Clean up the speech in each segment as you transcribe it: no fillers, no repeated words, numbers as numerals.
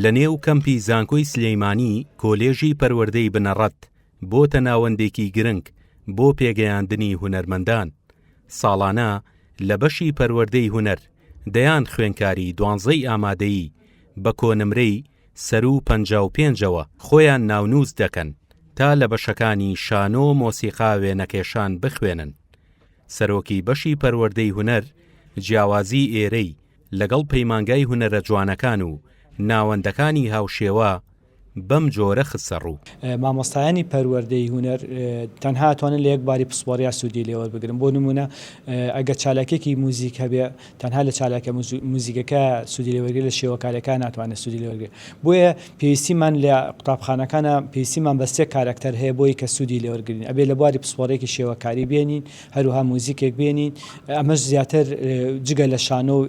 لە نێو کەمپی زانکۆی سلەیمانی کۆلێژی پەروەردەی بنەڕەت بۆتە ناوەندێکی گرنگ بۆ پێگەیاندنی هونەرمەندان. ساڵانە لە بەشی پەروەردەی هونەر دەیان خوێنکاری 12 ئامادەیی بە کۆنمرەی سەر و 55ەوە خۆیان ناونووس دەکەن تا لە بەشەکانی شانۆ مۆسیقا وێنەکێشان بخوێنن. سەرۆکی بەشی پەروەردەی هونەر جیاوازی ئێرەی لەگەڵ پەیمانگای هونەرە جوانەکان و ناوەندەکانی هاوشێوە بەم جۆرە خسەڕوو. مامۆستایانی پەروەردەی هونەر تەنها توانن لە یەکباری پسپۆڕیا سوودی لێوە بگرن. بۆ نمونە ئەگە چالاکێکی موزیک هەبێ تەنها لە چالاکە موزیکەکە سوودی لێوەرگێت لە شێوەکارەکان ناتوانێت سوودی لێوەرگێت. بۆیە پێویستیمان لە قوتابخانەکانە پێویستیمان بە 3 کارکتەر هەیە بۆی کە سوودی لێوەرگرین. ئەبێ لە بواری پسپۆڕێکی شێوەکاری بێنین، هەروها موزیکێک بێنین. ئەمەش زیاتر جگە لە شانۆ و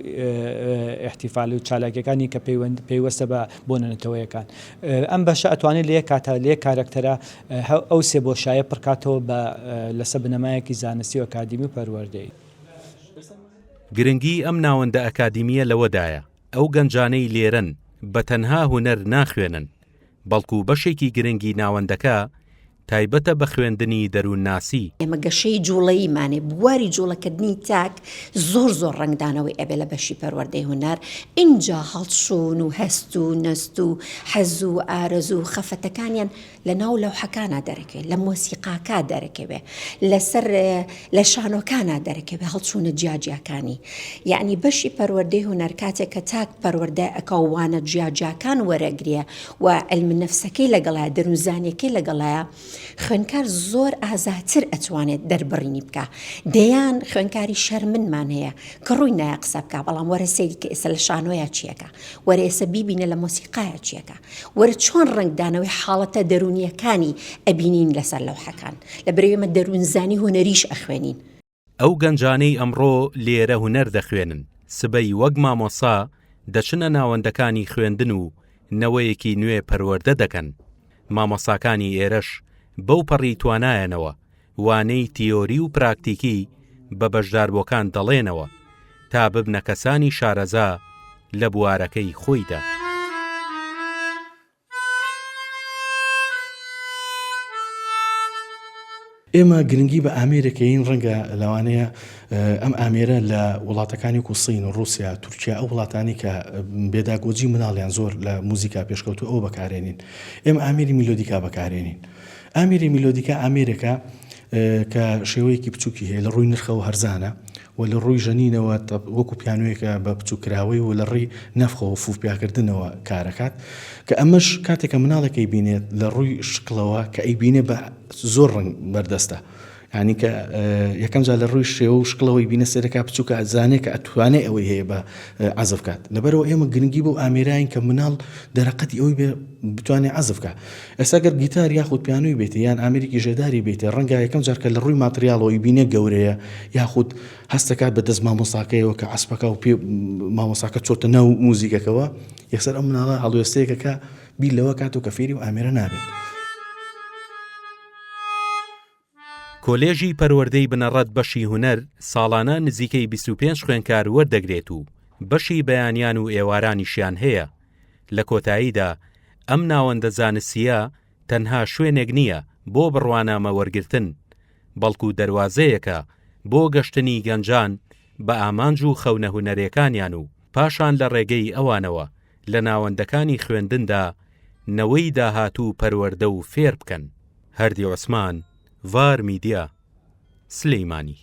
احتیفال و چالاکەکانی کە پێوەستە بە بۆنەتەوەیەکان. ئەم بەشە ئەتوانێت لێ کاتە لێ کارکتەرە ئەو سێ بۆشایە پڕکاتەوە بە لەسەر بنەمایەکی زانستی و ئەکادیمی و پەروەردەی. گرنگی ئەم ناوەندە ئەکادیمیە لەوەدایە ئەو گەنجانەی لێرن بە تەنها هونەر ناخوێنن، بەڵکو بەشێکی گرنگی ناوەندەکە تایبەتە بە خوێندنی دەروونناسی. ئێمە گەشەی جوڵەیمانێ بواری جوڵەکردنی تاک زۆر ڕنگدانەوەی ئەبێ لە بەشی پەروەردەی هونەر. اینجا هەڵچوون و هەست و نەست و حەز و ئارەزوو و خەفەتەکانیان لە ناو لەوحەکانە دەرەکەوێت، لە مۆسیقاکە دەرەکەوێت، لەسەر لە شانۆکانە دەرەکەوێت، هەڵچوونە جیاجیاکانی. یعنی بەشی پەروەردەی هونەر کاتێک کە تاک پەروەردە ئەکەوانە جیاجیاکان وەرەگرێ و علم نەفسەکەی لەگەڵایە، دەروونزانیەکەی لەگەڵایە، خوێنکار زۆر ئازاتر ئەتوانێت دەربڕینی بکە. دەیان خوێنکاری شەرمنمان هەیە کە ڕووی نایە قسە بکە، بەڵام وەرە سەیری کە ئێستا لە شانۆیە چیەکە، وەرە ئێستا بیبینە لە مۆسیقایە چیەکە، وەرە چۆن ڕنگدانەوەی حاڵەتە دەرونیەکانی ئەبینین لەسەر لەوحەکان، لە بەرەوەی دەروونزانی هونەریش ئەخوێنین. ئەو گەنجانەی ئەمڕۆ لێرە هونەر دەخوێنن سبەی وەک مامۆسا دەچنە ناوەندەکانی خوێندن و نەوەیەکی نوێ پەروەردە دەکەن. مامۆساکانی ئێرەش بەو پەڕی توانایەنەوە وانەی تیۆری و پراکتیکی بە بەشداربووەکان دەڵێنەوە تا ببنە کەسانی شارەزا لە بوارەکەی خۆیدا. ئێمە گرنگی بە ئامێرەکەین ڕەنگە لەوانەیە ئەم ئامێرە لە وڵاتەکانی کوسین و رووسیا، تورکیا، ئەو وڵاتانی کە بێداگۆجی مناڵیان زۆر لە موزیکا پێشکەوتو ئەو بەکارێنین. ئێمە ئامێری میلۆدیکا بەکارێنین. ئامێری میلۆدیکا ئامێرەکە کە شێوەیەکی بچووکی هەیە لە ڕووی نرخەوە هەرزانە و لە ڕووی ژەنینەوە وەکو پیانوەیەکە بە بچووکراوەی و لە ڕێی نەفخەوە فووپیاکردنەوە کارەکات، کە ئەمەش کاتێکە مناڵەکەی بینێت لە ڕووی شقلەوە کە ئەی بینێ بە زۆر ڕنگ بەردەستە. یعنی کە یەکەم جار لە ڕووی شێوە و شقلەوەی بینە سەرەکە بچووکە ئەزانێت کە ئەتوانێت ئەوەی هەیە بە عەزف کات. لەبەرەوە ئێمە گرنگی بۆ ئامێراین کە مناڵ دەرەقەتی ئەوی بتوانێت عەزف کات. ئێستا گەر گیتار یاخود پیانۆی بێتە یان ئامێرێکی ژێداری بێتە، ڕەنگە یەکەم جار کە لە ڕووی ماتریاڵەوەی بینێ گەورەیە یاخود هەستەکات بە دەست مامۆساکەیەوە کە عەسپەکە و پێ مامۆساکە چۆتە ناو موزیکەکەوە، یەکسەر ئەم مناڵە هەڵوێستەیەکە بیر لەوە کات و کە فێری و ئامێرە نابێت. کۆلێژی پەروەردەی بنەڕەت بەشی هونەر ساڵانە نزیکەی 25 خوێنکار وەردەگرێت و بەشی بەیانیان و ئێوارانیشیان هەیە. لە کۆتاییدا ئەم ناوەندە زانستیە تەنها شوێنێک نییە بۆ بڕوانامە وەرگرتن، بەڵکو دەروازەیەکە بۆ گەشتنی گەنجان بە ئامانج و خەونە هونەرەکانیان و پاشان لە ڕێگەی ئەوانەوە لە ناوەندەکانی خوێندندا نەوەی داهاتوو پەروەردە و فێر بکەن. هەردی عوسمان، ڤار میدیا، سلەیمانی.